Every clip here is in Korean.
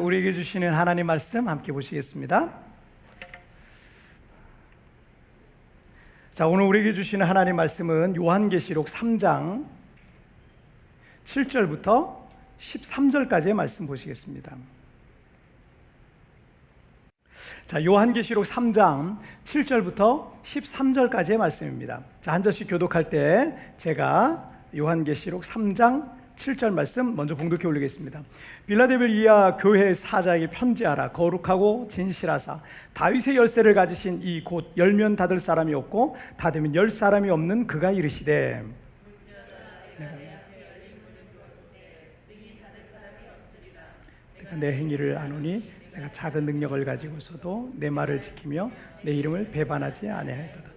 우리에게 주시는 하나님 말씀 함께 보시겠습니다. 자, 오늘 우리에게 주시는 하나님 말씀은 요한계시록 3장 7절부터 13절까지의 말씀 보시겠습니다. 자, 요한계시록 3장 7절부터 13절까지의 말씀입니다. 자, 한 절씩 교독할 때 제가 요한계시록 3장 7절 말씀 먼저 봉독해 올리겠습니다. 빌라델비아 교회 사자에게 편지하라. 거룩하고 진실하사 다윗의 열쇠를 가지신 이 곧 열면 닫을 사람이 없고 닫으면 열 사람이 없는 그가 이르시되 내가 내 행위를 아노니 내가 작은 능력을 가지고서도 내 말을 지키며 내 이름을 배반하지 아니하였도다.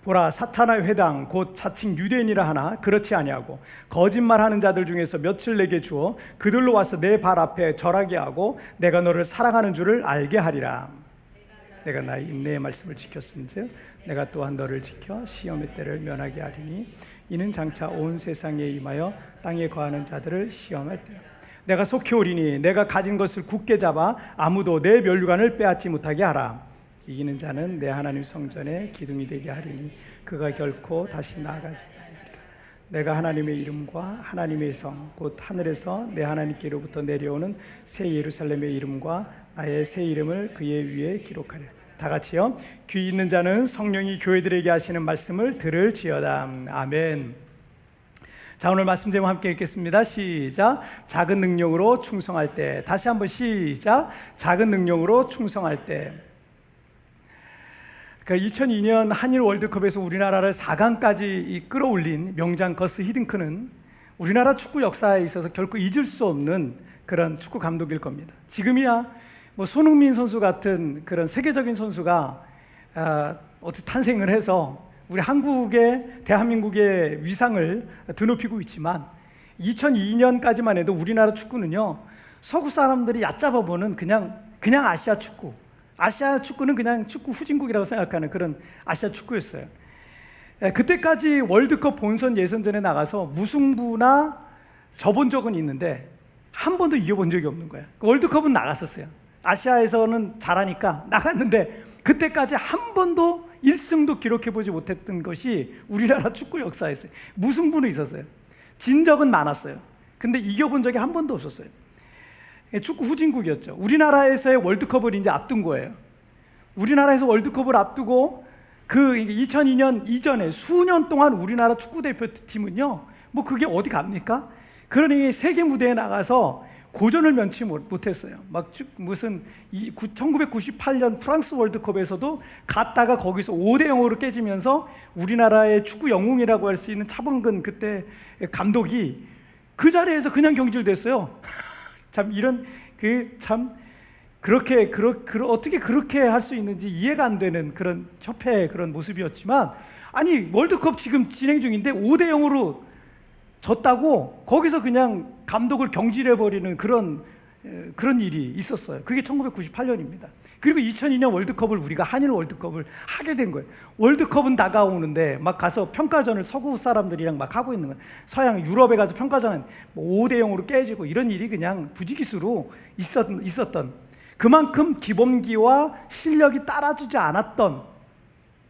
보라, 사탄의 회당 곧 자칭 유대인이라 하나 그렇지 아니하고 거짓말하는 자들 중에서 몇을 내게 주어 그들로 와서 내 발 앞에 절하게 하고 내가 너를 사랑하는 줄을 알게 하리라. 내가 나의 인내의 말씀을 지켰은즉 내가 또한 너를 지켜 시험의 때를 면하게 하리니 이는 장차 온 세상에 임하여 땅에 거하는 자들을 시험할 때라. 내가 속히 오리니 내가 가진 것을 굳게 잡아 아무도 내 면류관을 빼앗지 못하게 하라. 이기는 자는 내 하나님 성전에 기둥이 되게 하리니 그가 결코 다시 나아가지 아니하리라. 내가 하나님의 이름과 하나님의 성 곧 하늘에서 내 하나님께로부터 내려오는 새 예루살렘의 이름과 나의 새 이름을 그의 위에 기록하리라. 다 같이요. 귀 있는 자는 성령이 교회들에게 하시는 말씀을 들을지어다. 아멘. 자, 오늘 말씀 제목 함께 읽겠습니다. 시작. 작은 능력으로 충성할 때. 다시 한번 시작. 작은 능력으로 충성할 때. 2002년 한일 월드컵에서 우리나라를 4강까지 끌어올린 명장 거스 히딩크는 우리나라 축구 역사에 있어서 결코 잊을 수 없는 그런 축구 감독일 겁니다. 지금이야 뭐 손흥민 선수 같은 그런 세계적인 선수가 어떻게 탄생을 해서 우리 대한민국의 위상을 드높이고 있지만 2002년까지만 해도 우리나라 축구는요, 서구 사람들이 얕잡아 보는 그냥 아시아 축구, 아시아 축구는 그냥 축구 후진국이라고 생각하는 그런 아시아 축구였어요. 그때까지 월드컵 본선 예선전에 나가서 무승부나 져본 적은 있는데 한 번도 이겨본 적이 없는 거예요. 월드컵은 나갔었어요. 아시아에서는 잘하니까 나갔는데 그때까지 한 번도 1승도 기록해보지 못했던 것이 우리나라 축구 역사였어요. 무승부는 있었어요. 진 적은 많았어요. 근데 이겨본 적이 한 번도 없었어요. 축구 후진국이었죠. 우리나라에서의 월드컵을 이제 앞둔 거예요. 우리나라에서 월드컵을 앞두고 그 2002년 이전에 수년 동안 우리나라 축구 대표팀은요, 뭐 그게 어디 갑니까? 그러니 세계 무대에 나가서 고전을 면치 못했어요. 막 무슨 1998년 프랑스 월드컵에서도 갔다가 거기서 5대0으로 깨지면서 우리나라의 축구 영웅이라고 할 수 있는 차범근 그때 감독이 그 자리에서 그냥 경질됐어요. 참 이런 어떻게 그렇게 할 수 있는지 이해가 안 되는 그런 협회의 그런 모습이었지만, 아니 월드컵 지금 진행 중인데 5대0으로 졌다고 거기서 그냥 감독을 경질해버리는 그런 일이 있었어요. 그게 1998년입니다. 그리고 2002년 월드컵을 우리가 한일 월드컵을 하게 된 거예요. 월드컵은 다가오는데 막 가서 평가전을 서구 사람들이랑 막 하고 있는 거예요. 서양 유럽에 가서 평가전은 5대0으로 깨지고 이런 일이 그냥 부지기수로 있었던, 그만큼 기본기와 실력이 따라주지 않았던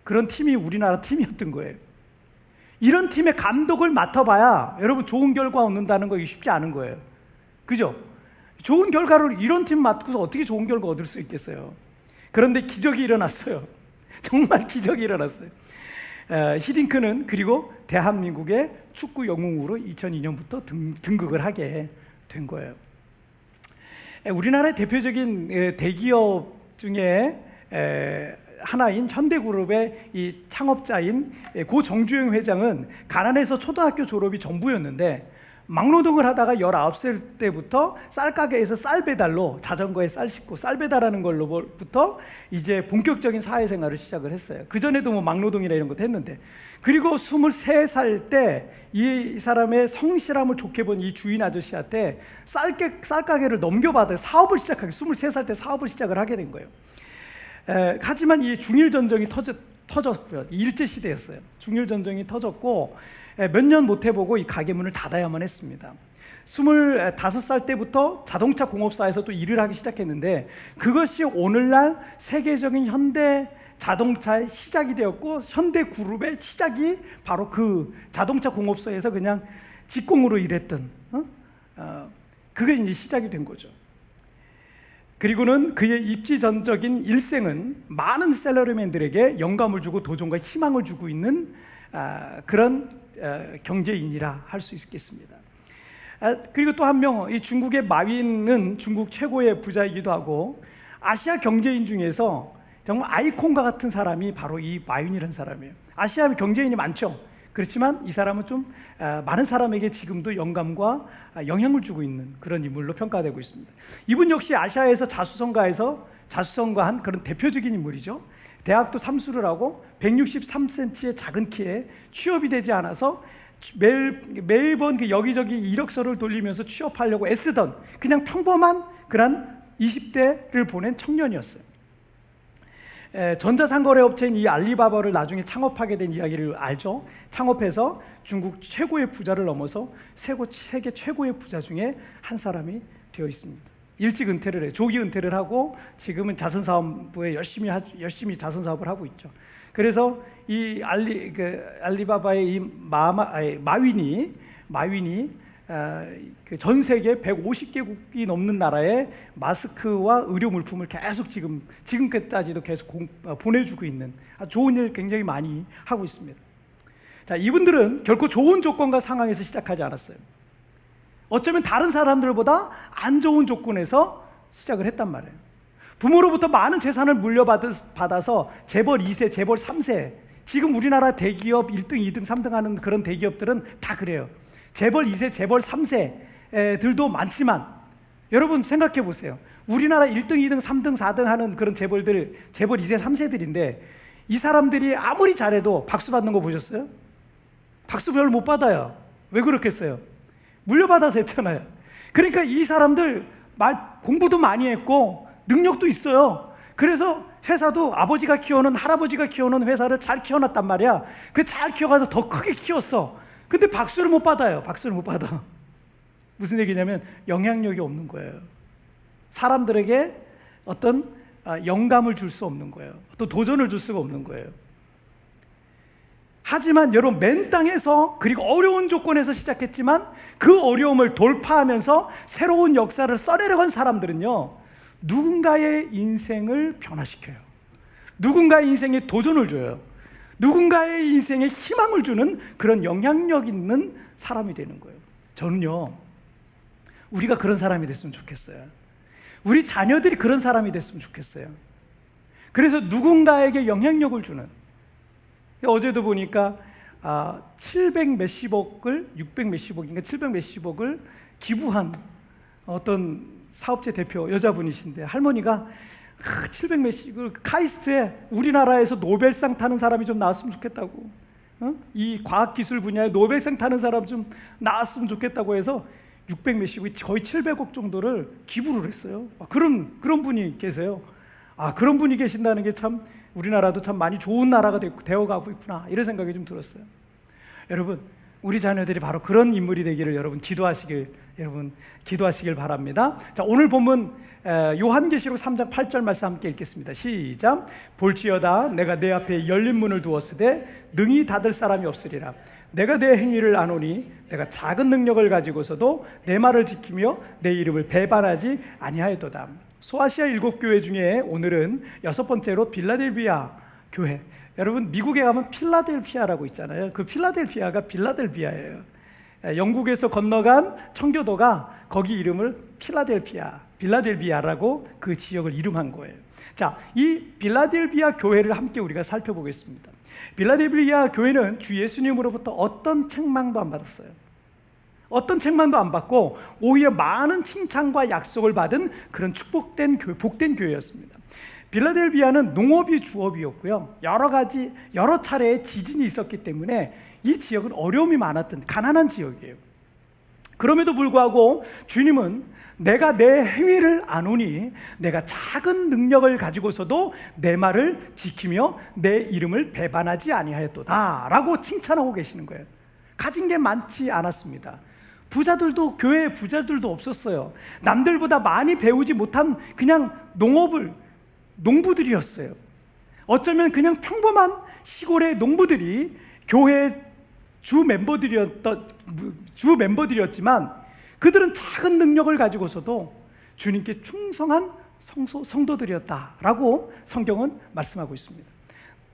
그런 팀이 우리나라 팀이었던 거예요. 이런 팀의 감독을 맡아봐야 여러분 좋은 결과 얻는다는 거 쉽지 않은 거예요. 그죠? 좋은 결과를 이런 팀 맡고서 어떻게 좋은 결과 얻을 수 있겠어요? 그런데 기적이 일어났어요. 정말 기적이 일어났어요. 히딩크는 그리고 대한민국의 축구 영웅으로 2002년부터 등극을 하게 된 거예요. 우리나라의 대표적인 대기업 중에 하나인 현대그룹의 이 창업자인 고 정주영 회장은 가난해서 초등학교 졸업이 전부였는데 막노동을 하다가 19살 때부터 쌀가게에서 쌀 배달로, 자전거에 쌀 싣고 쌀 배달하는 걸로부터 이제 본격적인 사회생활을 시작을 했어요. 그전에도 뭐 막노동이나 이런 것도 했는데, 그리고 23살 때 이 사람의 성실함을 좋게 본 이 주인 아저씨한테 쌀가게를 넘겨받아 사업을 시작하게, 23살 때 사업을 시작을 하게 된 거예요. 하지만 이 중일전쟁이 터졌고요. 일제시대였어요. 중일전쟁이 터졌고 몇 년 못 해보고 이 가게 문을 닫아야만 했습니다. 25살 때부터 자동차 공업사에서 또 일을 하기 시작했는데, 그것이 오늘날 세계적인 현대 자동차의 시작이 되었고, 현대 그룹의 시작이 바로 그 자동차 공업사에서 그냥 직공으로 일했던 그게 이제 시작이 된 거죠. 그리고는 그의 입지전적인 일생은 많은 셀러리맨들에게 영감을 주고 도전과 희망을 주고 있는 그런 경제인이라 할 수 있겠습니다. 그리고 또 한 명, 이 중국의 마윈은 중국 최고의 부자이기도 하고, 아시아 경제인 중에서 정말 아이콘과 같은 사람이 바로 이 마윈이라는 사람이에요. 아시아 경제인이 많죠. 그렇지만 이 사람은 좀 많은 사람에게 지금도 영감과 영향을 주고 있는 그런 인물로 평가되고 있습니다. 이분 역시 아시아에서 자수성가한 그런 대표적인 인물이죠. 대학도 삼수를 하고 163cm의 작은 키에 취업이 되지 않아서 매번 그 여기저기 이력서를 돌리면서 취업하려고 애쓰던 그냥 평범한 그런 20대를 보낸 청년이었어요. 전자상거래 업체인 이 알리바바를 나중에 창업하게 된 이야기를 알죠. 창업해서 중국 최고의 부자를 넘어서 세계 최고의 부자 중에 한 사람이 되어 있습니다. 일찍 은퇴를 해요. 조기 은퇴를 하고 지금은 자선사업부에 열심히 자선사업을 하고 있죠. 그래서 이 알리바바의 이 마윈이 그 전 세계 150개국이 넘는 나라에 마스크와 의료 물품을 계속 지금까지도 계속 보내주고 있는 아주 좋은 일 굉장히 많이 하고 있습니다. 자, 이분들은 결코 좋은 조건과 상황에서 시작하지 않았어요. 어쩌면 다른 사람들보다 안 좋은 조건에서 시작을 했단 말이에요. 부모로부터 많은 재산을 물려받아서 재벌 2세, 재벌 3세, 지금 우리나라 대기업 1등, 2등, 3등 하는 그런 대기업들은 다 그래요. 재벌 2세, 재벌 3세들도 많지만 여러분 생각해 보세요. 우리나라 1등, 2등, 3등, 4등 하는 그런 재벌들, 재벌 2세, 3세들인데 이 사람들이 아무리 잘해도 박수 받는 거 보셨어요? 박수 별로 못 받아요. 왜 그렇겠어요? 물려받아서 했잖아요. 그러니까 이 사람들 공부도 많이 했고 능력도 있어요. 그래서 회사도 아버지가 키워놓은, 할아버지가 키워놓은 회사를 잘 키워놨단 말이야. 그 잘 키워가서 더 크게 키웠어. 근데 박수를 못 받아요. 박수를 못 받아. 무슨 얘기냐면 영향력이 없는 거예요. 사람들에게 어떤 영감을 줄 수 없는 거예요. 또 도전을 줄 수가 없는 거예요. 하지만 여러분, 맨 땅에서 그리고 어려운 조건에서 시작했지만 그 어려움을 돌파하면서 새로운 역사를 써내려간 사람들은요, 누군가의 인생을 변화시켜요. 누군가의 인생에 도전을 줘요. 누군가의 인생에 희망을 주는 그런 영향력 있는 사람이 되는 거예요. 저는요, 우리가 그런 사람이 됐으면 좋겠어요. 우리 자녀들이 그런 사람이 됐으면 좋겠어요. 그래서 누군가에게 영향력을 주는, 어제도 보니까 700 몇십억을 600 몇십억인가 700 몇십억을 기부한 어떤 사업체 대표 여자분이신데, 할머니가 700 몇십을 카이스트에 우리나라에서 노벨상 타는 사람이 좀 나왔으면 좋겠다고, 이 과학기술 분야에 노벨상 타는 사람 좀 나왔으면 좋겠다고 해서 600 몇십억이 거의 700억 정도를 기부를 했어요. 그런 분이 계세요. 그런 분이 계신다는 게 참 우리나라도 참 많이 좋은 나라가 되어가고 있구나, 이런 생각이 좀 들었어요. 여러분, 우리 자녀들이 바로 그런 인물이 되기를 여러분 기도하시길 바랍니다. 자, 오늘 본문 요한계시록 3장 8절 말씀 함께 읽겠습니다. 시작. 볼지어다 내가 내 앞에 열린 문을 두었으되 능히 닫을 사람이 없으리라. 내가 내 행위를 아노니 내가 작은 능력을 가지고서도 내 말을 지키며 내 이름을 배반하지 아니하였도다. 소아시아 7교회 중에 오늘은 6번째로 빌라델비아 교회. 여러분, 미국에 가면 필라델피아라고 있잖아요. 그 필라델피아가 빌라델비아예요. 영국에서 건너간 청교도가 거기 이름을 빌라델비아라고 그 지역을 이름한 거예요. 자, 이 빌라델비아 교회를 함께 우리가 살펴보겠습니다. 빌라델비아 교회는 주 예수님으로부터 어떤 책망도 안 받았어요. 어떤 책망도 안 받고 오히려 많은 칭찬과 약속을 받은 그런 축복된 교회, 복된 교회였습니다. 빌라델비아는 농업이 주업이었고요. 여러 차례의 지진이 있었기 때문에 이 지역은 어려움이 많았던 가난한 지역이에요. 그럼에도 불구하고 주님은 내가 내 행위를 아노니 내가 작은 능력을 가지고서도 내 말을 지키며 내 이름을 배반하지 아니하였도다 라고 칭찬하고 계시는 거예요. 가진 게 많지 않았습니다. 부자들도, 교회에 부자들도 없었어요. 남들보다 많이 배우지 못한 그냥 농부들이었어요. 어쩌면 그냥 평범한 시골의 농부들이 교회 주 멤버들이었지만 그들은 작은 능력을 가지고서도 주님께 충성한 성도들이었다라고 성경은 말씀하고 있습니다.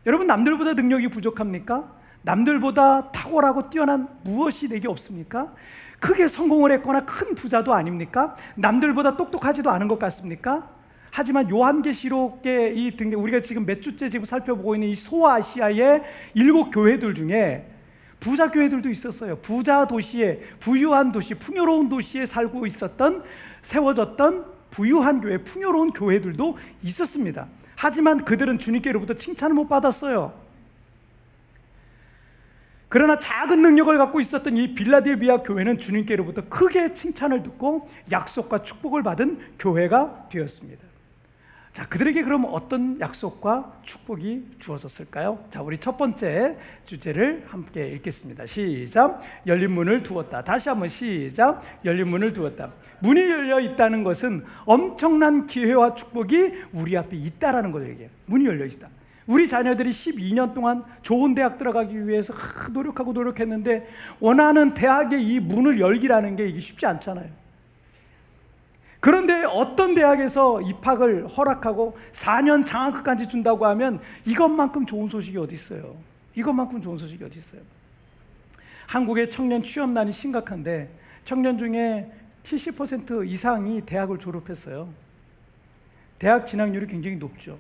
여러분, 남들보다 능력이 부족합니까? 남들보다 탁월하고 뛰어난 무엇이 내게 없습니까? 크게 성공을 했거나 큰 부자도 아닙니까? 남들보다 똑똑하지도 않은 것 같습니까? 하지만 요한계시록의 이 등등, 우리가 지금 몇 주째 지금 살펴보고 있는 이 소아시아의 7 교회들 중에 부자 교회들도 있었어요. 부자 도시에, 부유한 도시, 풍요로운 도시에 살고 있었던, 세워졌던 부유한 교회, 풍요로운 교회들도 있었습니다. 하지만 그들은 주님께로부터 칭찬을 못 받았어요. 그러나 작은 능력을 갖고 있었던 이 빌라델비아 교회는 주님께로부터 크게 칭찬을 듣고 약속과 축복을 받은 교회가 되었습니다. 자, 그들에게 그럼 어떤 약속과 축복이 주어졌을까요? 자, 우리 첫 번째 주제를 함께 읽겠습니다. 시작. 열린 문을 두었다. 다시 한번 시작. 열린 문을 두었다. 문이 열려 있다는 것은 엄청난 기회와 축복이 우리 앞에 있다라는 거예요. 이게 문이 열려 있다. 우리 자녀들이 12년 동안 좋은 대학 들어가기 위해서 노력했는데 원하는 대학의 이 문을 열기라는 게 이게 쉽지 않잖아요. 그런데 어떤 대학에서 입학을 허락하고 4년 장학금까지 준다고 하면 이것만큼 좋은 소식이 어디 있어요? 이것만큼 좋은 소식이 어디 있어요? 한국의 청년 취업난이 심각한데 청년 중에 70% 이상이 대학을 졸업했어요. 대학 진학률이 굉장히 높죠.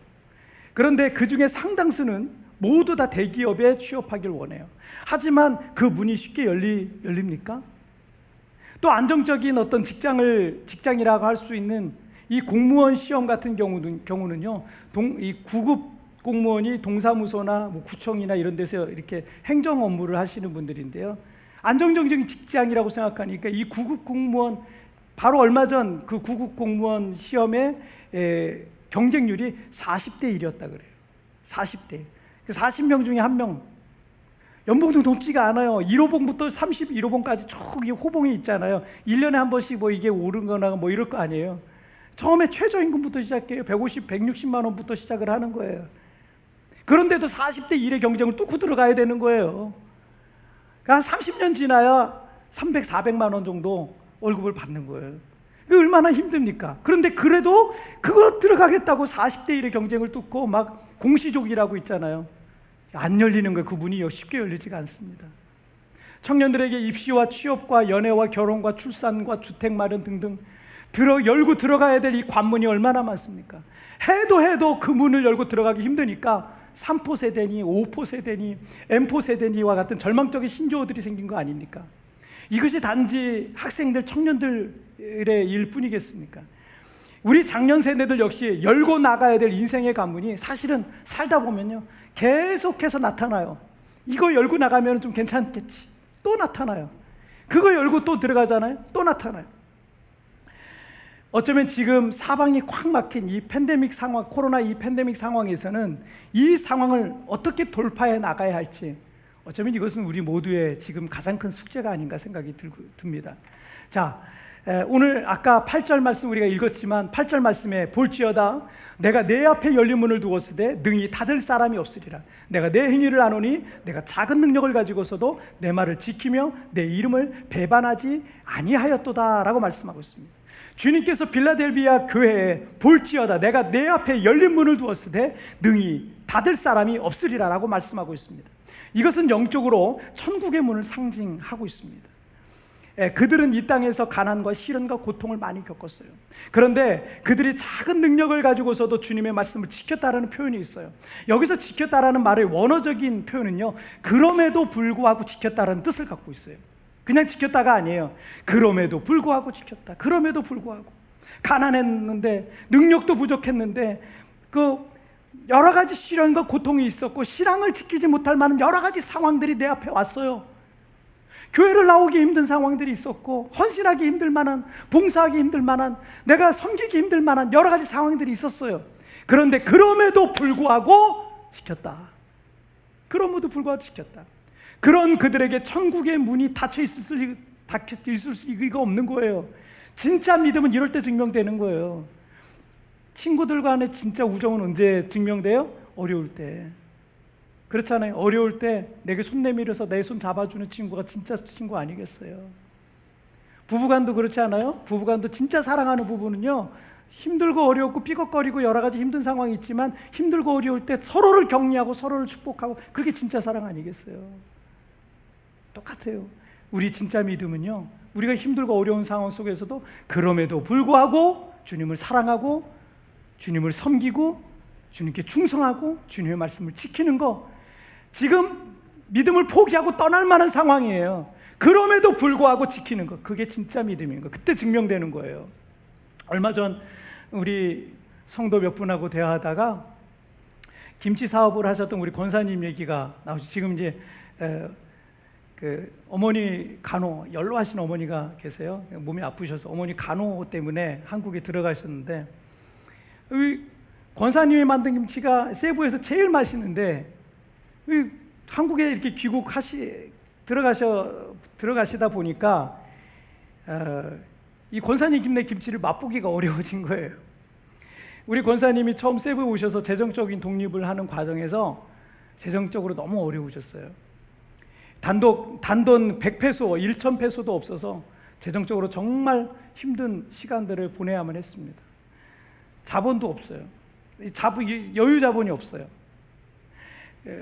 그런데 그 중에 상당수는 모두 다 대기업에 취업하길 원해요. 하지만 그 문이 쉽게 열립니까? 또 안정적인 어떤 직장이라고 할 수 있는 이 공무원 시험 같은 경우는요, 이 구급 공무원이 동사무소나 뭐 구청이나 이런 데서 이렇게 행정 업무를 하시는 분들인데요, 안정적인 직장이라고 생각하니까 이 구급 공무원, 바로 얼마 전 그 구급 공무원 시험의 경쟁률이 40대 1이었다 그래요. 40대 40명 중에 1명. 연봉도 높지가 않아요. 1호봉부터 31호봉까지 저기 호봉이 있잖아요. 1년에 한 번씩 뭐 이게 오른 거나 뭐 이럴 거 아니에요. 처음에 최저임금부터 시작해요. 150, 160만 원부터 시작을 하는 거예요. 그런데도 40대 1의 경쟁을 뚫고 들어가야 되는 거예요. 그러니까 30년 지나야 300, 400만 원 정도 월급을 받는 거예요. 그게 얼마나 힘듭니까? 그런데 그래도 그거 들어가겠다고 40대 1의 경쟁을 뚫고 막 공시족이라고 있잖아요. 안 열리는 거예요. 그 문이 쉽게 열리지가 않습니다. 청년들에게 입시와 취업과 연애와 결혼과 출산과 주택 마련 등등 열고 들어가야 될 이 관문이 얼마나 많습니까? 해도 그 문을 열고 들어가기 힘드니까 3포 세대니 5포 세대니 M포 세대니와 같은 절망적인 신조어들이 생긴 거 아닙니까? 이것이 단지 학생들, 청년들의 일뿐이겠습니까? 우리 장년 세대들 역시 열고 나가야 될 인생의 관문이 사실은 살다 보면요, 계속해서 나타나요. 이거 열고 나가면 좀 괜찮겠지. 또 나타나요. 그거 열고 또 들어가잖아요. 또 나타나요. 어쩌면 지금 사방이 콱 막힌 이 팬데믹 상황, 코로나 이 팬데믹 상황에서는 이 상황을 어떻게 돌파해 나가야 할지, 어쩌면 이것은 우리 모두의 지금 가장 큰 숙제가 아닌가 생각이 듭니다. 자, 오늘 아까 8절 말씀 우리가 읽었지만 8절 말씀에 볼지어다 내가 내 앞에 열린 문을 두었으되 능히 닫을 사람이 없으리라. 내가 내 행위를 아노니 내가 작은 능력을 가지고서도 내 말을 지키며 내 이름을 배반하지 아니하였도다 라고 말씀하고 있습니다. 주님께서 빌라델비아 교회에 볼지어다 내가 내 앞에 열린 문을 두었으되 능히 닫을 사람이 없으리라 라고 말씀하고 있습니다. 이것은 영적으로 천국의 문을 상징하고 있습니다. 그들은 이 땅에서 가난과 시련과 고통을 많이 겪었어요. 그런데 그들이 작은 능력을 가지고서도 주님의 말씀을 지켰다라는 표현이 있어요. 여기서 지켰다라는 말의 원어적인 표현은요, 그럼에도 불구하고 지켰다라는 뜻을 갖고 있어요. 그냥 지켰다가 아니에요. 그럼에도 불구하고 지켰다. 그럼에도 불구하고 가난했는데, 능력도 부족했는데, 그 여러 가지 시련과 고통이 있었고 신앙을 지키지 못할 만한 여러 가지 상황들이 내 앞에 왔어요. 교회를 나오기 힘든 상황들이 있었고, 헌신하기 힘들 만한, 봉사하기 힘들 만한, 내가 섬기기 힘들 만한 여러 가지 상황들이 있었어요. 그런데 그럼에도 불구하고 지켰다. 그럼에도 불구하고 지켰다. 그런 그들에게 천국의 문이 닫혀 있을 다 있을 수가 없는 거예요. 진짜 믿음은 이럴 때 증명되는 거예요. 친구들 간의 진짜 우정은 언제 증명돼요? 어려울 때. 그렇잖아요. 어려울 때 내게 손 내밀어서 내 손 잡아주는 친구가 진짜 친구 아니겠어요? 부부간도 그렇지 않아요? 부부간도 진짜 사랑하는 부부는요, 힘들고 어렵고 삐걱거리고 여러 가지 힘든 상황이 있지만 힘들고 어려울 때 서로를 격려하고 서로를 축복하고, 그게 진짜 사랑 아니겠어요? 똑같아요. 우리 진짜 믿음은요, 우리가 힘들고 어려운 상황 속에서도 그럼에도 불구하고 주님을 사랑하고 주님을 섬기고 주님께 충성하고 주님의 말씀을 지키는 거, 지금 믿음을 포기하고 떠날 만한 상황이에요. 그럼에도 불구하고 지키는 거, 그게 진짜 믿음인 거. 그때 증명되는 거예요. 얼마 전 우리 성도 몇 분하고 대화하다가 김치 사업을 하셨던 우리 권사님 얘기가 나오죠. 지금 이제 그 어머니 간호, 연로하신 어머니가 계세요. 몸이 아프셔서 어머니 간호 때문에 한국에 들어가셨는데, 권사님이 만든 김치가 세부에서 제일 맛있는데 한국에 이렇게 들어가시다 보니까 이 권사님 김내 김치를 맛보기가 어려워진 거예요. 우리 권사님이 처음 세부에 오셔서 재정적인 독립을 하는 과정에서 재정적으로 너무 어려우셨어요. 단돈 100페소, 1000페소도 없어서 재정적으로 정말 힘든 시간들을 보내야만 했습니다. 자본도 없어요. 여유 자본이 없어요.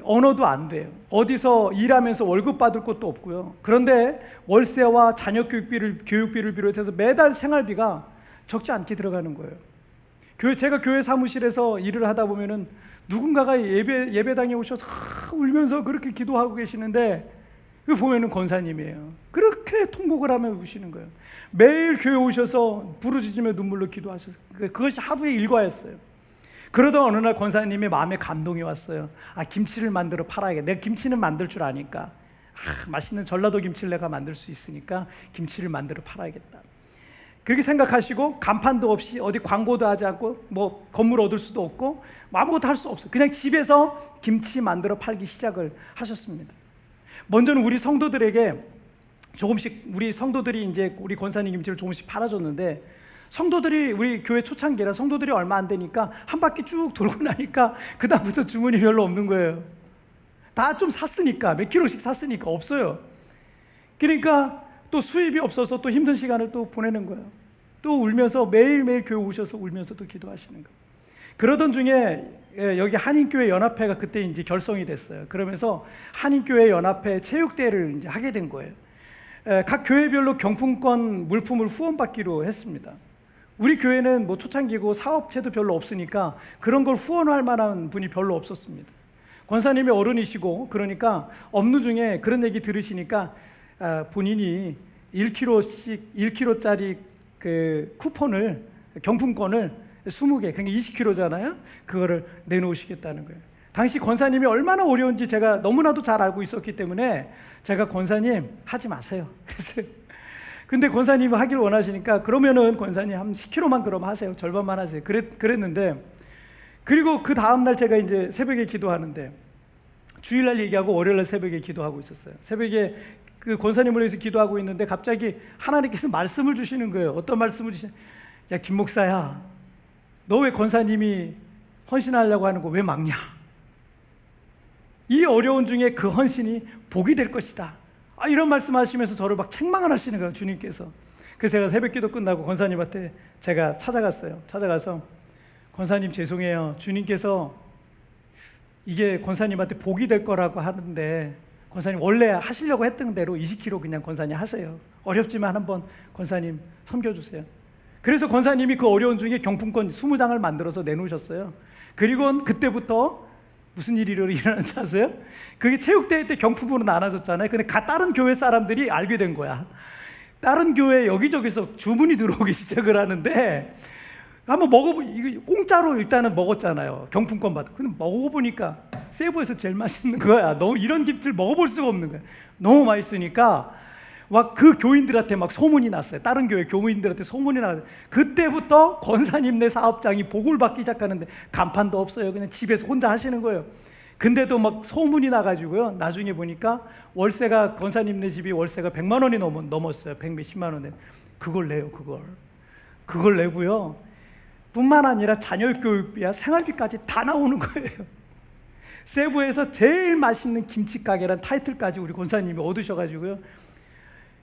언어도 안 돼요. 어디서 일하면서 월급 받을 것도 없고요. 그런데 월세와 자녀 교육비를 비롯해서 매달 생활비가 적지 않게 들어가는 거예요. 제가 교회 사무실에서 일을 하다 보면은 누군가가 예배당에 오셔서 울면서 그렇게 기도하고 계시는데, 그 보면은 권사님이에요. 그렇게 통곡을 하며 우시는 거예요. 매일 교회 오셔서 부르짖으며 눈물로 기도하셔서 그것이 하루의 일과였어요. 그러다 어느 날 권사님의 마음에 감동이 왔어요. 김치를 만들어 팔아야겠다. 내가 김치는 만들 줄 아니까, 맛있는 전라도 김치를 내가 만들 수 있으니까 김치를 만들어 팔아야겠다. 그렇게 생각하시고 간판도 없이 어디 광고도 하지 않고 뭐 건물 얻을 수도 없고 아무것도 할 수 없어요. 그냥 집에서 김치 만들어 팔기 시작을 하셨습니다. 먼저는 우리 성도들에게 조금씩, 우리 성도들이 이제 우리 권사님 김치를 조금씩 팔아줬는데, 성도들이, 우리 교회 초창기라 성도들이 얼마 안 되니까 한 바퀴 쭉 돌고 나니까 그 다음부터 주문이 별로 없는 거예요. 다 좀 샀으니까, 몇 킬로씩 샀으니까 없어요. 그러니까 또 수입이 없어서 또 힘든 시간을 또 보내는 거예요. 또 울면서 매일매일 교회 오셔서 울면서 또 기도하시는 거예요. 그러던 중에 여기 한인교회 연합회가 그때 이제 결성이 됐어요. 그러면서 한인교회 연합회 체육대회를 이제 하게 된 거예요. 각 교회별로 경품권 물품을 후원받기로 했습니다. 우리 교회는 뭐 초창기고 사업체도 별로 없으니까 그런 걸 후원할 만한 분이 별로 없었습니다. 권사님이 어른이시고 그러니까 업무 중에 그런 얘기 들으시니까 본인이 1kg짜리 그 쿠폰을, 경품권을 20개, 그러니까 20kg잖아요. 그거를 내놓으시겠다는 거예요. 당시 권사님이 얼마나 어려운지 제가 너무나도 잘 알고 있었기 때문에 제가 권사님 하지 마세요. 그래서 근데 권사님이 하길 원하시니까 그러면은 권사님 한 10kg만 그럼 하세요. 절반만 하세요. 그랬는데, 그리고 그 다음 날 제가 이제 새벽에 기도하는데, 주일날 얘기하고 월요일날 새벽에 기도하고 있었어요. 새벽에 그 권사님을 위해서 기도하고 있는데 갑자기 하나님께서 말씀을 주시는 거예요. 어떤 말씀을 야, 김 목사야, 너 왜 권사님이 헌신하려고 하는 거 왜 막냐? 이 어려운 중에 그 헌신이 복이 될 것이다. 이런 말씀하시면서 저를 막 책망을 하시는 거예요, 주님께서. 그래서 제가 새벽기도 끝나고 권사님한테 제가 찾아갔어요. 찾아가서 권사님 죄송해요. 주님께서 이게 권사님한테 복이 될 거라고 하는데 권사님 원래 하시려고 했던 대로 20kg 그냥 권사님 하세요. 어렵지만 한번 권사님 섬겨주세요. 그래서 권사님이 그 어려운 중에 경품권 20장을 만들어서 내놓으셨어요. 그리고 그때부터 무슨 일이 일어났는지 아세요? 그게 체육대회 때 경품으로 나눠줬잖아요. 근데 다른 교회 사람들이 알게 된 거야. 다른 교회 여기저기서 주문이 들어오기 시작을 하는데, 한번 이거 공짜로 일단은 먹었잖아요. 경품권 받고. 근데 먹어보니까 세부에서 제일 맛있는 거야. 너무 이런 김치를 먹어볼 수가 없는 거야. 너무 맛있으니까 막 그 교인들한테 막 소문이 났어요. 다른 교회 교인들한테 소문이 나서 그때부터 권사님네 사업장이 복을 받기 시작하는데 간판도 없어요. 그냥 집에서 혼자 하시는 거예요. 근데도 막 소문이 나가지고요. 나중에 보니까 월세가, 권사님네 집이 월세가 100만 원이 넘었어요. 100몇십만 원. 그걸 내요, 그걸 내고요. 뿐만 아니라 자녀 교육비야 생활비까지 다 나오는 거예요. 세부에서 제일 맛있는 김치 가게란 타이틀까지 우리 권사님이 얻으셔가지고요.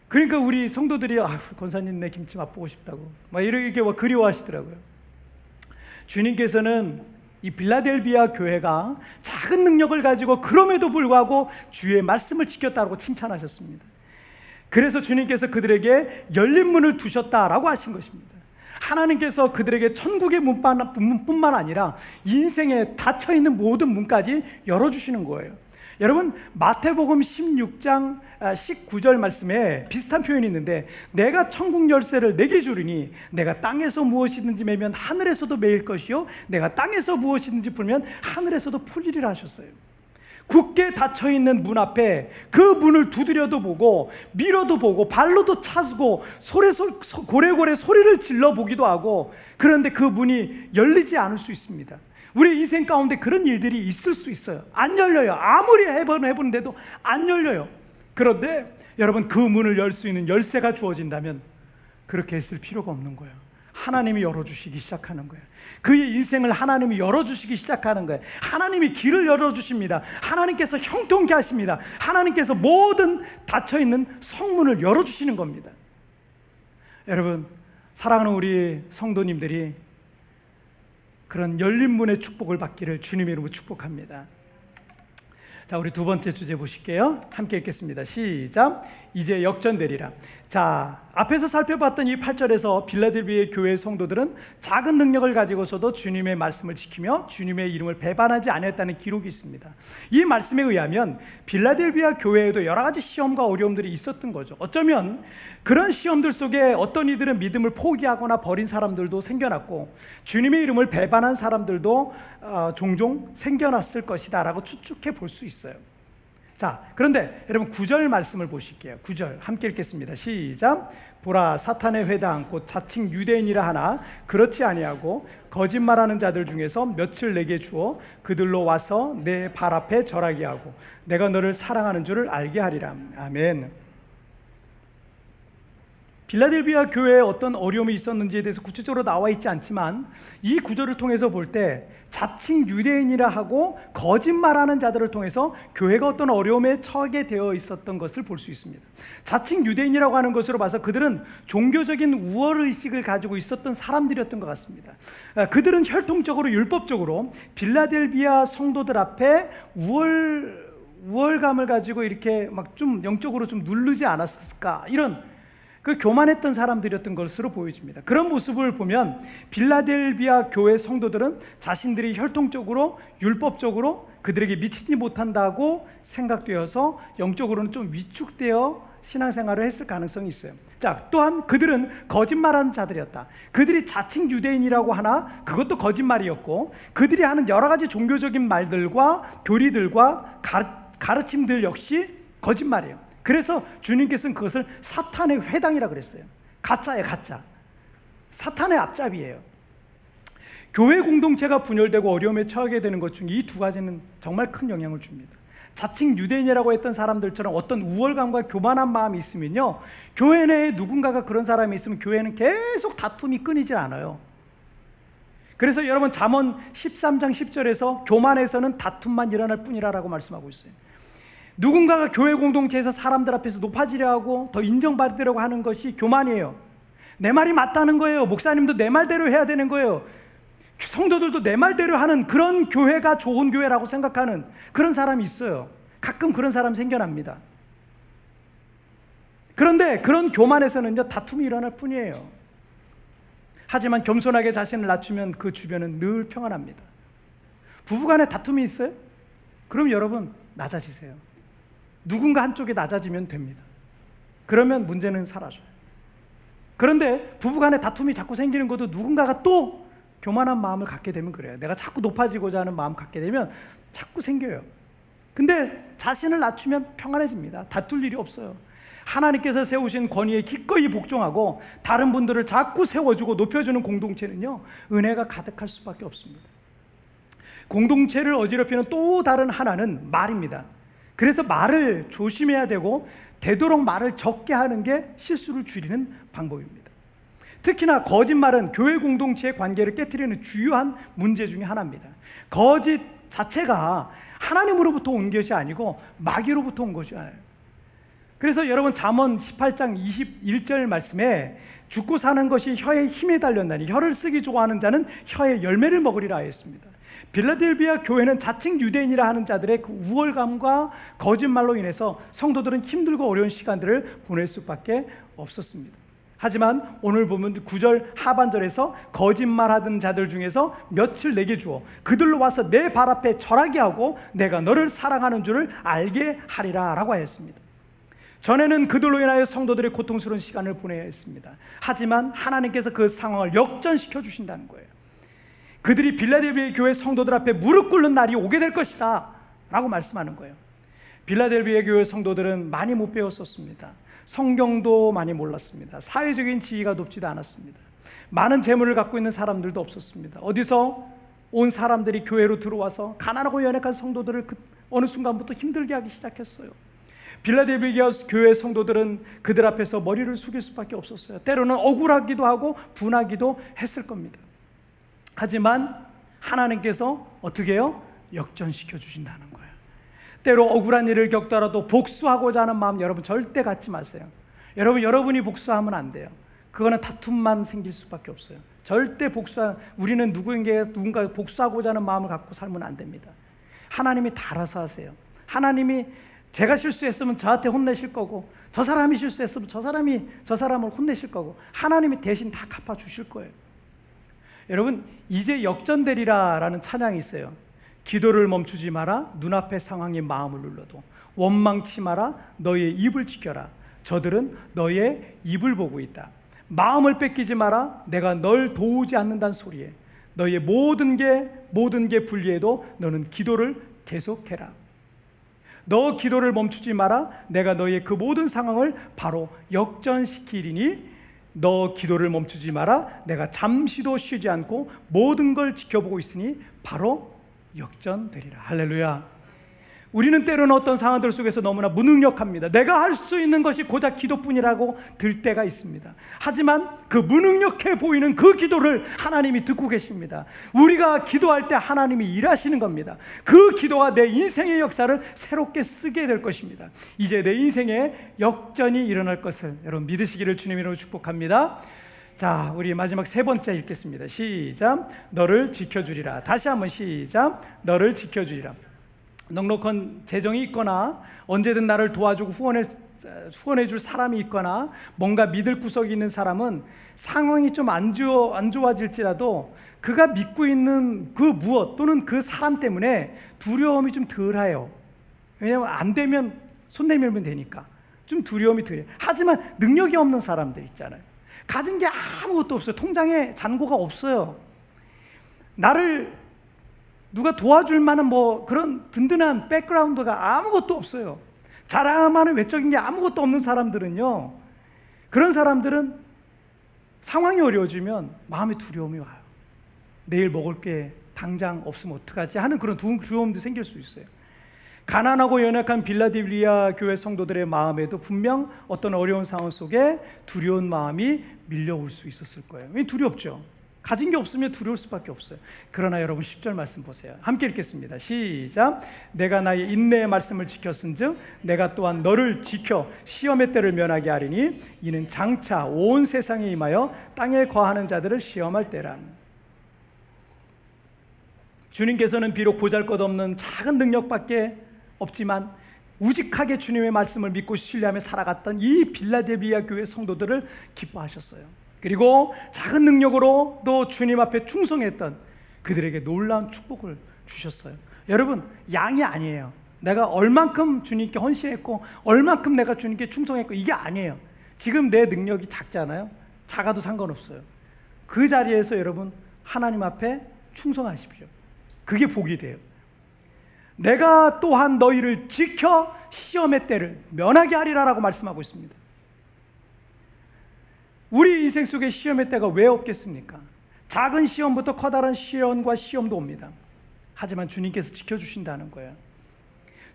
그러니까 우리 성도들이 권사님 내 김치 맛보고 싶다고 막 이렇게 그리워하시더라고요. 주님께서는 이 빌라델비아 교회가 작은 능력을 가지고 그럼에도 불구하고 주의 말씀을 지켰다고 칭찬하셨습니다. 그래서 주님께서 그들에게 열린 문을 두셨다라고 하신 것입니다. 하나님께서 그들에게 천국의 문뿐만 아니라 인생에 닫혀있는 모든 문까지 열어주시는 거예요. 여러분, 마태복음 16장 19절 말씀에 비슷한 표현이 있는데, 내가 천국 열쇠를 내게 주리니 내가 땅에서 무엇이든지 매면 하늘에서도 매일 것이요 내가 땅에서 무엇이든지 풀면 하늘에서도 풀리리라 하셨어요. 굳게 닫혀있는 문 앞에 그 문을 두드려도 보고 밀어도 보고 발로도 차고 고래고래 소리를 질러보기도 하고, 그런데 그 문이 열리지 않을 수 있습니다. 우리 인생 가운데 그런 일들이 있을 수 있어요. 안 열려요. 아무리 해보는데도 안 열려요. 그런데 여러분, 그 문을 열 수 있는 열쇠가 주어진다면 그렇게 했을 필요가 없는 거예요. 하나님이 열어주시기 시작하는 거예요. 그의 인생을 하나님이 열어주시기 시작하는 거예요. 하나님이 길을 열어주십니다. 하나님께서 형통케 하십니다. 하나님께서 모든 닫혀있는 성문을 열어주시는 겁니다. 여러분, 사랑하는 우리 성도님들이 그런 열린 문의 축복을 받기를 주님의 이름으로 축복합니다. 자, 우리 두 번째 주제 보실게요. 함께 읽겠습니다. 시작. 이제 역전되리라. 자, 앞에서 살펴봤던 이 8절에서 빌라델비아 교회 성도들은 작은 능력을 가지고서도 주님의 말씀을 지키며 주님의 이름을 배반하지 않았다는 기록이 있습니다. 이 말씀에 의하면 빌라델비아 교회에도 여러 가지 시험과 어려움들이 있었던 거죠. 어쩌면 그런 시험들 속에 어떤 이들은 믿음을 포기하거나 버린 사람들도 생겨났고, 주님의 이름을 배반한 사람들도 종종 생겨났을 것이다 라고 추측해 볼 수 있어요. 자, 그런데 여러분 9절 말씀을 보실게요. 9절 함께 읽겠습니다. 시작. 보라, 사탄의 회당 곧 자칭 유대인이라 하나 그렇지 아니하고 거짓말하는 자들 중에서 몇을 내게 주어 그들로 와서 내 발 앞에 절하게 하고 내가 너를 사랑하는 줄을 알게 하리라. 아멘. 빌라델비아 교회에 어떤 어려움이 있었는지에 대해서 구체적으로 나와 있지 않지만, 이 구절을 통해서 볼 때 자칭 유대인이라 하고 거짓말하는 자들을 통해서 교회가 어떤 어려움에 처하게 되어 있었던 것을 볼 수 있습니다. 자칭 유대인이라고 하는 것으로 봐서 그들은 종교적인 우월의식을 가지고 있었던 사람들이었던 것 같습니다. 그들은 혈통적으로 율법적으로 빌라델비아 성도들 앞에 우월감을 가지고 이렇게 막 좀 영적으로 좀 누르지 않았을까, 이런 그 교만했던 사람들이었던 것으로 보여집니다. 그런 모습을 보면 빌라델비아 교회 성도들은 자신들이 혈통적으로 율법적으로 그들에게 미치지 못한다고 생각되어서 영적으로는 좀 위축되어 신앙생활을 했을 가능성이 있어요. 자, 또한 그들은 거짓말하는 자들이었다. 그들이 자칭 유대인이라고 하나 그것도 거짓말이었고, 그들이 하는 여러 가지 종교적인 말들과 교리들과 가르침들 역시 거짓말이에요. 그래서 주님께서는 그것을 사탄의 회당이라 그랬어요. 가짜예요, 가짜. 사탄의 앞잡이예요. 교회 공동체가 분열되고 어려움에 처하게 되는 것 중에 이 두 가지는 정말 큰 영향을 줍니다. 자칭 유대인이라고 했던 사람들처럼 어떤 우월감과 교만한 마음이 있으면요, 교회 내에 누군가가 그런 사람이 있으면 교회는 계속 다툼이 끊이질 않아요. 그래서 여러분, 잠언 13장 10절에서 교만에서는 다툼만 일어날 뿐이라고 말씀하고 있어요. 누군가가 교회 공동체에서 사람들 앞에서 높아지려 하고 더 인정받으려고 하는 것이 교만이에요. 내 말이 맞다는 거예요. 목사님도 내 말대로 해야 되는 거예요. 성도들도 내 말대로 하는 그런 교회가 좋은 교회라고 생각하는 그런 사람이 있어요. 가끔 그런 사람 생겨납니다. 그런데 그런 교만에서는요, 다툼이 일어날 뿐이에요. 하지만 겸손하게 자신을 낮추면 그 주변은 늘 평안합니다. 부부간에 다툼이 있어요? 그럼 여러분 낮아지세요. 누군가 한쪽이 낮아지면 됩니다. 그러면 문제는 사라져요. 그런데 부부간에 다툼이 자꾸 생기는 것도 누군가가 또 교만한 마음을 갖게 되면 그래요. 내가 자꾸 높아지고자 하는 마음 갖게 되면 자꾸 생겨요. 근데 자신을 낮추면 평안해집니다. 다툴 일이 없어요. 하나님께서 세우신 권위에 기꺼이 복종하고 다른 분들을 자꾸 세워주고 높여주는 공동체는요, 은혜가 가득할 수밖에 없습니다. 공동체를 어지럽히는 또 다른 하나는 말입니다. 그래서 말을 조심해야 되고 되도록 말을 적게 하는 게 실수를 줄이는 방법입니다. 특히나 거짓말은 교회 공동체의 관계를 깨트리는 주요한 문제 중에 하나입니다. 거짓 자체가 하나님으로부터 온 것이 아니고 마귀로부터 온 것이 아니에요. 그래서 여러분 잠언 18장 21절 말씀에 죽고 사는 것이 혀의 힘에 달렸나니 혀를 쓰기 좋아하는 자는 혀의 열매를 먹으리라 하였습니다. 빌라델비아 교회는 자칭 유대인이라 하는 자들의 그 우월감과 거짓말로 인해서 성도들은 힘들고 어려운 시간들을 보낼 수밖에 없었습니다. 하지만 오늘 보면 9절 하반절에서 거짓말하던 자들 중에서 몇을 내게 주어 그들로 와서 내 발 앞에 절하게 하고 내가 너를 사랑하는 줄을 알게 하리라 라고 하였습니다. 전에는 그들로 인하여 성도들의 고통스러운 시간을 보내야 했습니다. 하지만 하나님께서 그 상황을 역전시켜 주신다는 거예요. 그들이 빌라델비아 교회 성도들 앞에 무릎 꿇는 날이 오게 될 것이다 라고 말씀하는 거예요. 빌라델비아 교회 성도들은 많이 못 배웠었습니다. 성경도 많이 몰랐습니다. 사회적인 지위가 높지도 않았습니다. 많은 재물을 갖고 있는 사람들도 없었습니다. 어디서 온 사람들이 교회로 들어와서 가난하고 연약한 성도들을 어느 순간부터 힘들게 하기 시작했어요. 빌라델비아 교회 성도들은 그들 앞에서 머리를 숙일 수밖에 없었어요. 때로는 억울하기도 하고 분하기도 했을 겁니다. 하지만 하나님께서 어떻게 해요? 역전시켜 주신다는 거예요. 때로 억울한 일을 겪더라도 복수하고자 하는 마음 여러분 절대 갖지 마세요. 여러분이 복수하면 안 돼요. 그거는 다툼만 생길 수밖에 없어요. 절대 우리는 누군가 복수하고자 하는 마음을 갖고 살면 안 됩니다. 하나님이 다 알아서 하세요. 하나님이 제가 실수했으면 저한테 혼내실 거고 저 사람이 실수했으면 저 사람을 혼내실 거고 하나님이 대신 다 갚아주실 거예요. 여러분 이제 역전되리라 라는 찬양이 있어요. 기도를 멈추지 마라. 눈앞의 상황이 마음을 눌러도 원망치 마라. 너의 입을 지켜라. 저들은 너의 입을 보고 있다. 마음을 뺏기지 마라. 내가 널 도우지 않는다는 소리에 너의 모든 게 불리해도 너는 기도를 계속해라. 너 기도를 멈추지 마라. 내가 너의 그 모든 상황을 바로 역전시키리니 너 기도를 멈추지 마라. 내가 잠시도 쉬지 않고 모든 걸 지켜보고 있으니 바로 역전되리라. 할렐루야. 우리는 때로는 어떤 상황들 속에서 너무나 무능력합니다. 내가 할 수 있는 것이 고작 기도뿐이라고 들 때가 있습니다. 하지만 그 무능력해 보이는 그 기도를 하나님이 듣고 계십니다. 우리가 기도할 때 하나님이 일하시는 겁니다. 그 기도가 내 인생의 역사를 새롭게 쓰게 될 것입니다. 이제 내 인생에 역전이 일어날 것을 여러분 믿으시기를 주님 이름으로 축복합니다. 자, 우리 마지막 세 번째 읽겠습니다. 시작. 너를 지켜주리라. 다시 한번 시작. 너를 지켜주리라. 넉넉한 재정이 있거나 언제든 나를 도와주고 후원해 줄 사람이 있거나 뭔가 믿을 구석이 있는 사람은 상황이 좀 안 좋아질지라도 그가 믿고 있는 그 무엇 또는 그 사람 때문에 두려움이 좀 덜해요. 왜냐하면 안 되면 손 내밀면 되니까 좀 두려움이 덜해요. 하지만 능력이 없는 사람들 있잖아요. 가진 게 아무것도 없어요. 통장에 잔고가 없어요. 나를 누가 도와줄 만한 그런 든든한 백그라운드가 아무것도 없어요. 자랑하는 외적인 게 아무것도 없는 사람들은요, 그런 사람들은 상황이 어려워지면 마음에 두려움이 와요. 내일 먹을 게 당장 없으면 어떡하지 하는 그런 두려움도 생길 수 있어요. 가난하고 연약한 빌라델비아 교회 성도들의 마음에도 분명 어떤 어려운 상황 속에 두려운 마음이 밀려올 수 있었을 거예요. 왜 두렵죠? 가진 게 없으면 두려울 수밖에 없어요. 그러나 여러분 10절 말씀 보세요. 함께 읽겠습니다. 시작. 내가 나의 인내의 말씀을 지켰은즉 내가 또한 너를 지켜 시험의 때를 면하게 하리니 이는 장차 온 세상에 임하여 땅에 거하는 자들을 시험할 때라. 주님께서는 비록 보잘것없는 작은 능력밖에 없지만 우직하게 주님의 말씀을 믿고 신뢰하며 살아갔던 이 빌라델비아 교회 성도들을 기뻐하셨어요. 그리고 작은 능력으로 또 주님 앞에 충성했던 그들에게 놀라운 축복을 주셨어요. 여러분, 양이 아니에요. 내가 얼만큼 주님께 헌신했고 얼만큼 내가 주님께 충성했고 이게 아니에요. 지금 내 능력이 작잖아요. 작아도 상관없어요. 그 자리에서 여러분 하나님 앞에 충성하십시오. 그게 복이 돼요. 내가 또한 너희를 지켜 시험의 때를 면하게 하리라라고 말씀하고 있습니다. 우리 인생 속에 시험의 때가 왜 없겠습니까? 작은 시험부터 커다란 시험과 시험도 옵니다. 하지만 주님께서 지켜주신다는 거예요.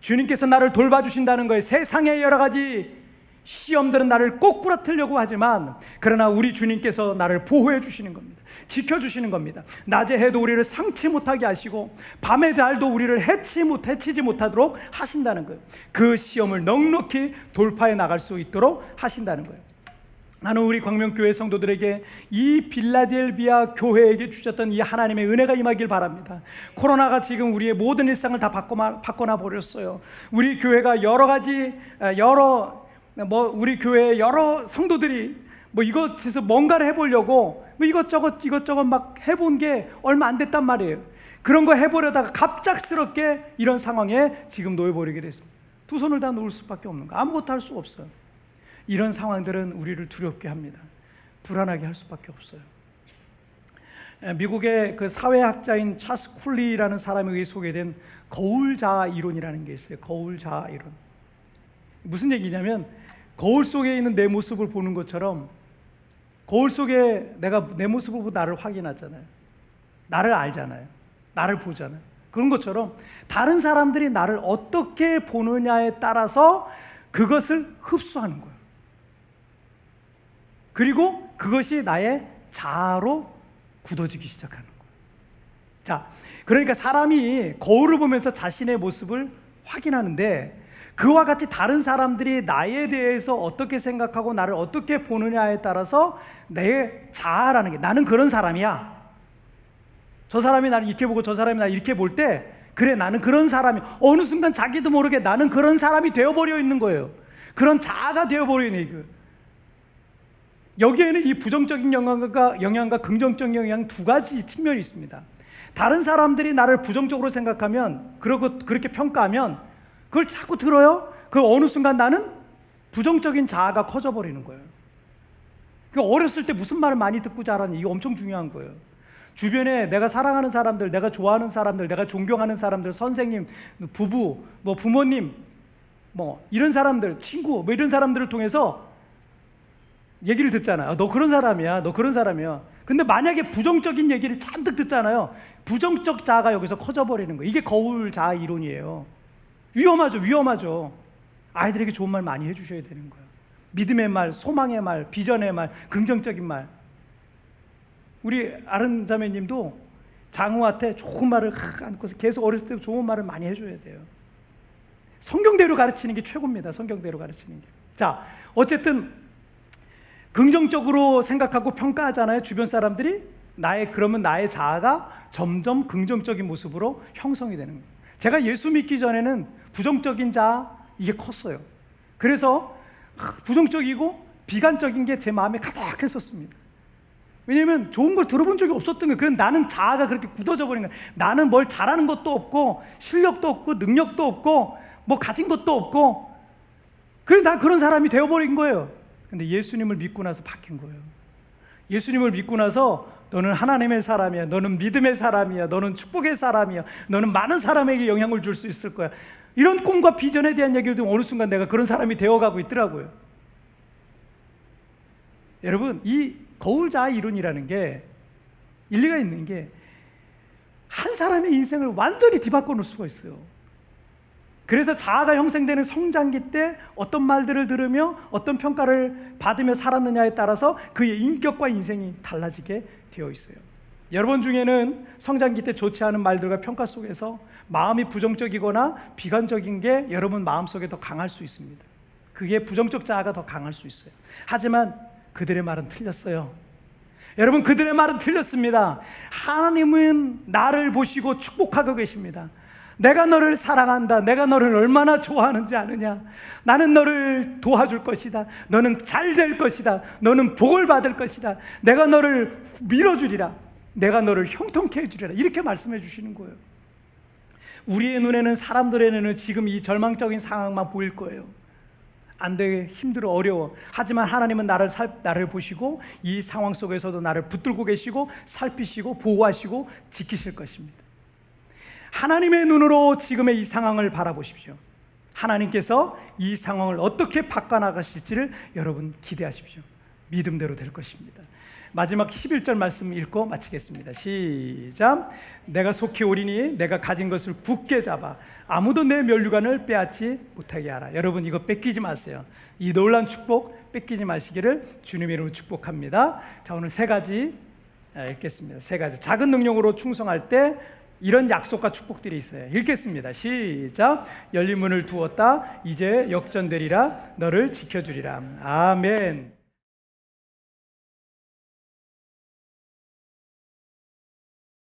주님께서 나를 돌봐주신다는 거예요. 세상의 여러 가지 시험들은 나를 꼬꾸라뜨려고 하지만 그러나 우리 주님께서 나를 보호해 주시는 겁니다. 지켜주시는 겁니다. 낮에 해도 우리를 상치 못하게 하시고 밤의 달도 우리를 해치지 못하도록 하신다는 거예요. 그 시험을 넉넉히 돌파해 나갈 수 있도록 하신다는 거예요. 나는 우리 광명교회 성도들에게 이 빌라델비아 교회에게 주셨던 이 하나님의 은혜가 임하길 바랍니다. 코로나가 지금 우리의 모든 일상을 다 바꿔놔 버렸어요. 우리 교회가 여러 가지 우리 교회의 여러 성도들이 이것에서 뭔가를 해보려고 이것저것 막 해본 게 얼마 안 됐단 말이에요. 그런 거 해보려다가 갑작스럽게 이런 상황에 지금 놓여버리게 됐습니다. 두 손을 다 놓을 수밖에 없는 거, 아무것도 할 수 없어요. 이런 상황들은 우리를 두렵게 합니다. 불안하게 할 수밖에 없어요. 미국의 그 사회학자인 차스 쿨리라는 사람에 의해 소개된 거울자아 이론이라는 게 있어요. 거울자아 이론. 무슨 얘기냐면 거울 속에 있는 내 모습을 보는 것처럼 거울 속에 내가 내 모습을 보고 나를 확인하잖아요. 나를 알잖아요. 나를 보잖아요. 그런 것처럼 다른 사람들이 나를 어떻게 보느냐에 따라서 그것을 흡수하는 거예요. 그리고 그것이 나의 자아로 굳어지기 시작하는 거예요. 자, 그러니까 사람이 거울을 보면서 자신의 모습을 확인하는데 그와 같이 다른 사람들이 나에 대해서 어떻게 생각하고 나를 어떻게 보느냐에 따라서 내 자아라는 게, 나는 그런 사람이야. 저 사람이 나를 이렇게 보고 저 사람이 나를 이렇게 볼 때 그래, 나는 그런 사람이, 어느 순간 자기도 모르게 나는 그런 사람이 되어버려 있는 거예요. 그런 자아가 되어버려 있는 거예요. 여기에는 이 부정적인 영향과 긍정적인 영향 두 가지 측면이 있습니다. 다른 사람들이 나를 부정적으로 생각하면, 그렇게 평가하면 그걸 자꾸 들어요. 그 어느 순간 나는 부정적인 자아가 커져버리는 거예요. 그러니까 어렸을 때 무슨 말을 많이 듣고 자라니, 이거 엄청 중요한 거예요. 주변에 내가 사랑하는 사람들, 내가 좋아하는 사람들, 내가 존경하는 사람들, 선생님, 부부, 부모님, 이런 사람들, 친구, 이런 사람들을 통해서 얘기를 듣잖아요. 너 그런 사람이야, 너 그런 사람이야. 근데 만약에 부정적인 얘기를 잔뜩 듣잖아요. 부정적 자아가 여기서 커져버리는 거예요. 이게 거울 자아 이론이에요. 위험하죠. 아이들에게 좋은 말 많이 해주셔야 되는 거예요. 믿음의 말, 소망의 말, 비전의 말, 긍정적인 말. 우리 아른 자매님도 장우한테 좋은 말을 안고서 계속 어렸을 때 좋은 말을 많이 해줘야 돼요. 성경대로 가르치는 게 최고입니다. 성경대로 가르치는 게. 자, 어쨌든 긍정적으로 생각하고 평가하잖아요. 주변 사람들이 그러면 나의 자아가 점점 긍정적인 모습으로 형성이 되는 거예요. 제가 예수 믿기 전에는 부정적인 자아, 이게 컸어요. 그래서 부정적이고 비관적인 게 제 마음에 가득했었습니다. 왜냐하면 좋은 걸 들어본 적이 없었던 거예요. 그래서 나는 자아가 그렇게 굳어져 버린 거예요. 나는 뭘 잘하는 것도 없고 실력도 없고 능력도 없고 가진 것도 없고, 그래서 난 그런 사람이 되어버린 거예요. 근데 예수님을 믿고 나서 바뀐 거예요. 예수님을 믿고 나서 너는 하나님의 사람이야, 너는 믿음의 사람이야, 너는 축복의 사람이야, 너는 많은 사람에게 영향을 줄 수 있을 거야. 이런 꿈과 비전에 대한 얘기를 듣면 어느 순간 내가 그런 사람이 되어가고 있더라고요. 여러분, 이 거울자아 이론이라는 게 일리가 있는 게 한 사람의 인생을 완전히 뒤바꿔 놓을 수가 있어요. 그래서 자아가 형성되는 성장기 때 어떤 말들을 들으며 어떤 평가를 받으며 살았느냐에 따라서 그의 인격과 인생이 달라지게 되어 있어요. 여러분 중에는 성장기 때 좋지 않은 말들과 평가 속에서 마음이 부정적이거나 비관적인 게 여러분 마음속에 더 강할 수 있습니다. 그게 부정적 자아가 더 강할 수 있어요. 하지만 그들의 말은 틀렸어요. 여러분, 그들의 말은 틀렸습니다. 하나님은 나를 보시고 축복하고 계십니다. 내가 너를 사랑한다. 내가 너를 얼마나 좋아하는지 아느냐. 나는 너를 도와줄 것이다. 너는 잘 될 것이다. 너는 복을 받을 것이다. 내가 너를 밀어주리라. 내가 너를 형통케 해주리라. 이렇게 말씀해 주시는 거예요. 우리의 눈에는, 사람들의 눈에는 지금 이 절망적인 상황만 보일 거예요. 안 돼, 힘들어, 어려워. 하지만 하나님은 나를 보시고 이 상황 속에서도 나를 붙들고 계시고 살피시고 보호하시고 지키실 것입니다. 하나님의 눈으로 지금의 이 상황을 바라보십시오. 하나님께서 이 상황을 어떻게 바꿔나가실지를 여러분 기대하십시오. 믿음대로 될 것입니다. 마지막 11절 말씀 읽고 마치겠습니다. 시작. 내가 속히 오리니 내가 가진 것을 굳게 잡아 아무도 내 면류관을 빼앗지 못하게 하라. 여러분 이거 뺏기지 마세요. 이 놀라운 축복 뺏기지 마시기를 주님의 이름으로 축복합니다. 자, 오늘 세 가지 읽겠습니다. 세 가지. 작은 능력으로 충성할 때 이런 약속과 축복들이 있어요. 읽겠습니다. 시작. 열린 문을 두었다. 이제 역전되리라. 너를 지켜주리라. 아멘.